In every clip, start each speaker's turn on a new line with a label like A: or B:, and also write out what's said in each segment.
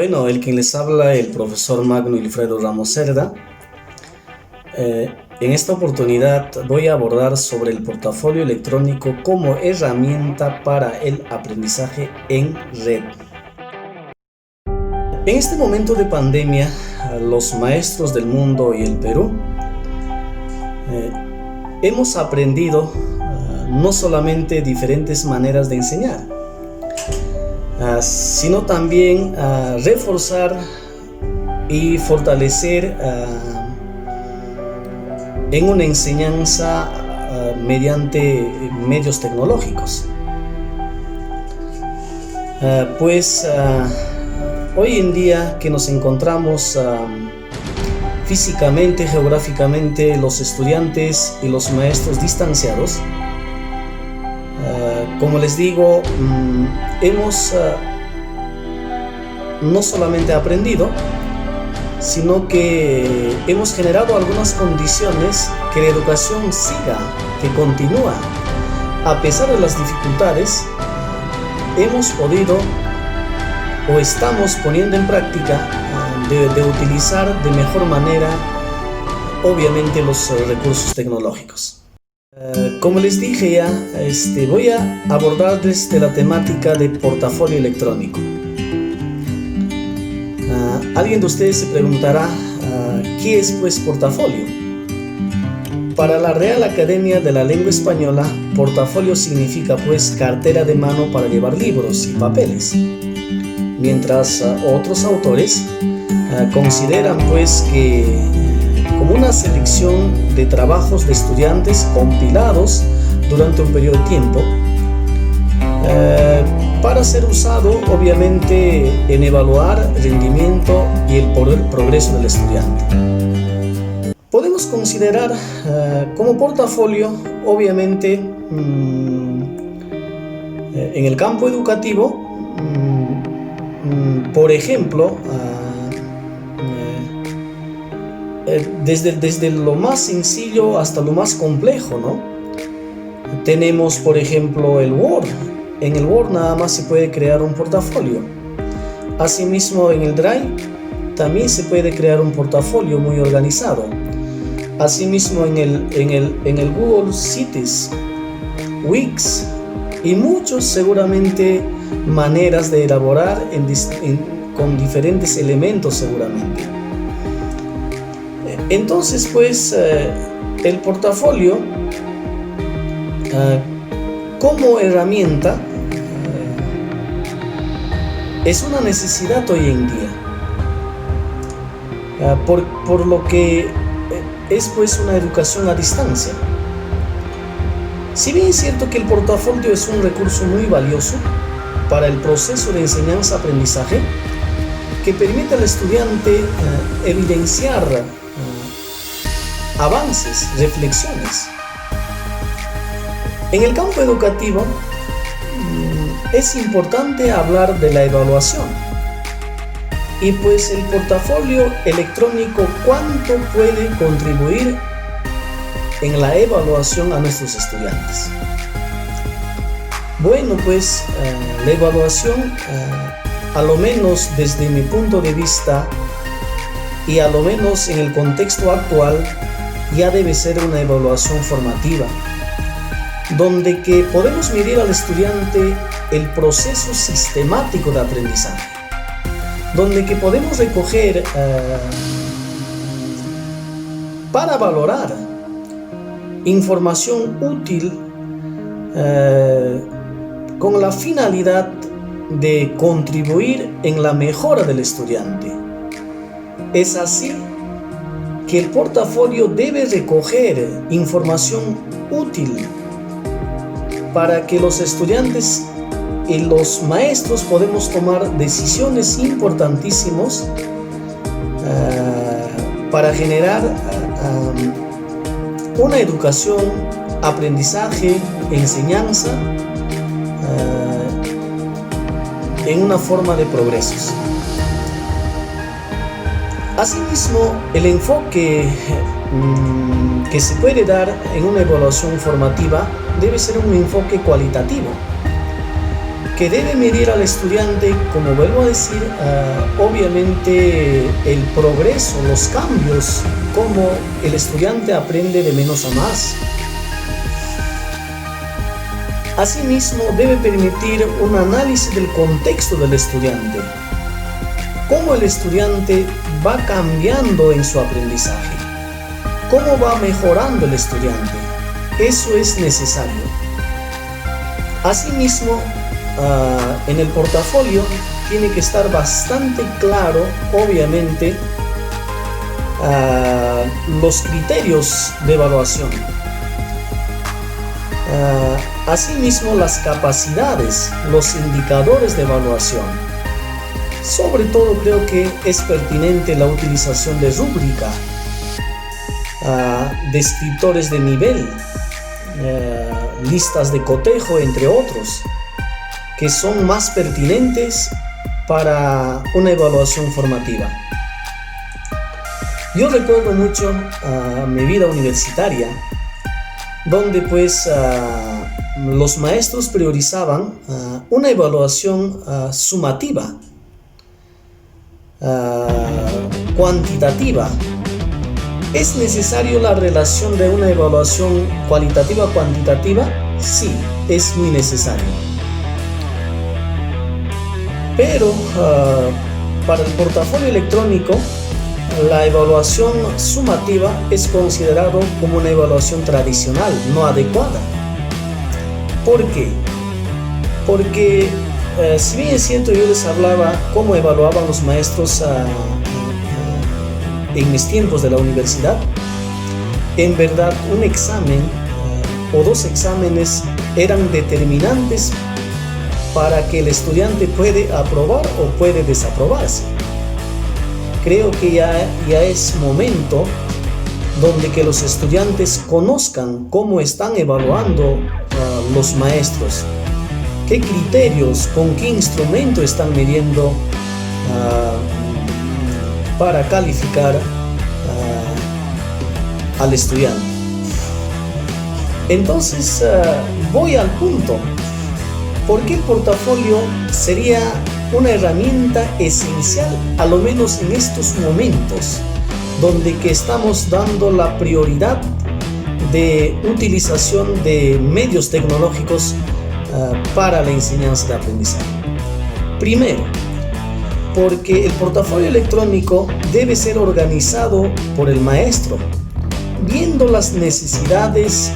A: Bueno, el quien les habla, el profesor Magno Ilfredo Ramos Cerda. En esta oportunidad voy a abordar sobre el portafolio electrónico como herramienta para el aprendizaje en red. En este momento de pandemia, los maestros del mundo y el Perú hemos aprendido no solamente diferentes maneras de enseñar, sino también reforzar y fortalecer en una enseñanza mediante medios tecnológicos. Hoy en día que nos encontramos físicamente, geográficamente, los estudiantes y los maestros distanciados, como les digo, hemos no solamente aprendido, sino que hemos generado algunas condiciones que la educación siga, que continúa. A pesar de las dificultades, hemos podido o estamos poniendo en práctica de utilizar de mejor manera, obviamente, los recursos tecnológicos. Como les dije ya, voy a abordar desde la temática de portafolio electrónico. Alguien de ustedes se preguntará, ¿qué es pues portafolio? Para la Real Academia de la Lengua Española, portafolio significa pues cartera de mano para llevar libros y papeles, mientras otros autores consideran pues que como una selección de trabajos de estudiantes compilados durante un periodo de tiempo para ser usado obviamente en evaluar el rendimiento y el progreso del estudiante. Podemos considerar como portafolio obviamente en el campo educativo, por ejemplo, desde lo más sencillo hasta lo más complejo, ¿no? Tenemos, por ejemplo, el Word. En el Word nada más se puede crear un portafolio. Asimismo, en el Drive también se puede crear un portafolio muy organizado. Asimismo, en el Google Sheets, Wix y muchos seguramente maneras de elaborar con diferentes elementos seguramente. Entonces, pues, el portafolio como herramienta es una necesidad hoy en día, por lo que es pues una educación a distancia. Si bien es cierto que el portafolio es un recurso muy valioso para el proceso de enseñanza-aprendizaje, que permite al estudiante evidenciar avances, reflexiones. En el campo educativo es importante hablar de la evaluación y pues el portafolio electrónico cuánto puede contribuir en la evaluación a nuestros estudiantes. Bueno, pues la evaluación, a lo menos desde mi punto de vista y a lo menos en el contexto actual, ya debe ser una evaluación formativa, donde que podemos medir al estudiante el proceso sistemático de aprendizaje, donde que podemos recoger para valorar información útil con la finalidad de contribuir en la mejora del estudiante. Es así que el portafolio debe recoger información útil para que los estudiantes y los maestros podamos tomar decisiones importantísimas para generar una educación, aprendizaje, enseñanza en una forma de progresos. Asimismo, el enfoque que se puede dar en una evaluación formativa debe ser un enfoque cualitativo. que debe medir al estudiante, como vuelvo a decir, obviamente el progreso, los cambios, cómo el estudiante aprende de menos a más. Asimismo, debe permitir un análisis del contexto del estudiante, cómo el estudiante va cambiando en su aprendizaje, cómo va mejorando el estudiante. Eso es necesario. Asimismo, en el portafolio tiene que estar bastante claro, obviamente, los criterios de evaluación. Asimismo, las capacidades, los indicadores de evaluación. Sobre todo creo que es pertinente la utilización de rúbrica, descriptores de nivel, listas de cotejo, entre otros, que son más pertinentes para una evaluación formativa. Yo recuerdo mucho mi vida universitaria, donde pues los maestros priorizaban una evaluación sumativa, cuantitativa. ¿Es necesario la relación de una evaluación cualitativa-cuantitativa? Sí, es muy necesario. Pero para el portafolio electrónico, la evaluación sumativa es considerado como una evaluación tradicional, no adecuada. ¿Por qué? Porque si bien es cierto, yo les hablaba cómo evaluaban los maestros en mis tiempos de la universidad, en verdad un examen o dos exámenes eran determinantes para que el estudiante puede aprobar o puede desaprobarse. Creo que ya es momento donde que los estudiantes conozcan cómo están evaluando los maestros, qué criterios, con qué instrumento están midiendo para calificar al estudiante. Entonces voy al punto. ¿Por qué el portafolio sería una herramienta esencial, a lo menos en estos momentos, donde que estamos dando la prioridad de utilización de medios tecnológicos para la enseñanza de aprendizaje? Primero, porque el portafolio electrónico debe ser organizado por el maestro, viendo las necesidades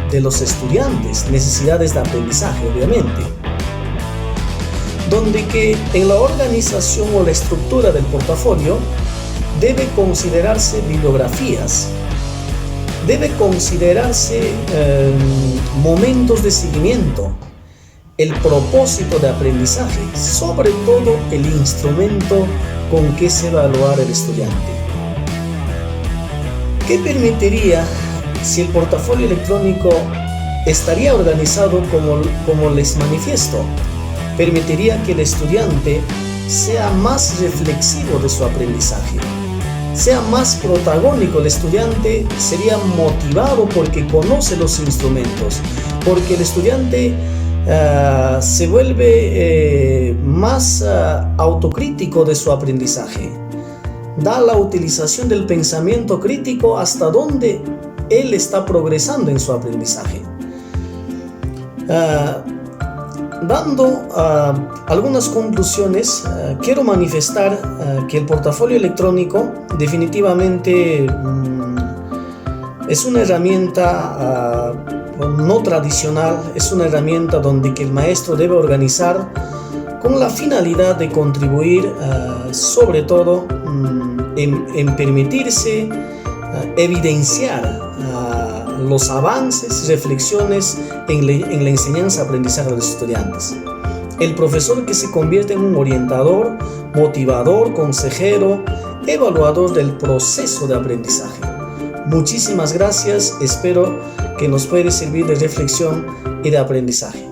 A: de los estudiantes, necesidades de aprendizaje, obviamente, donde que en la organización o la estructura del portafolio debe considerarse bibliografías, debe considerarse momentos de seguimiento, el propósito de aprendizaje, sobre todo el instrumento con que se evaluar el estudiante. ¿Qué permitiría si el portafolio electrónico estaría organizado como les manifiesto? Permitiría que el estudiante sea más reflexivo de su aprendizaje, sea más protagónico. El estudiante sería motivado porque conoce los instrumentos, porque el estudiante se vuelve más autocrítico de su aprendizaje, da la utilización del pensamiento crítico hasta donde él está progresando en su aprendizaje. Dando algunas conclusiones, quiero manifestar que el portafolio electrónico definitivamente es una herramienta no tradicional, es una herramienta donde que el maestro debe organizar con la finalidad de contribuir sobre todo en permitirse evidenciar los avances, reflexiones en la enseñanza-aprendizaje de los estudiantes. El profesor que se convierte en un orientador, motivador, consejero, evaluador del proceso de aprendizaje. Muchísimas gracias, espero que nos pueda servir de reflexión y de aprendizaje.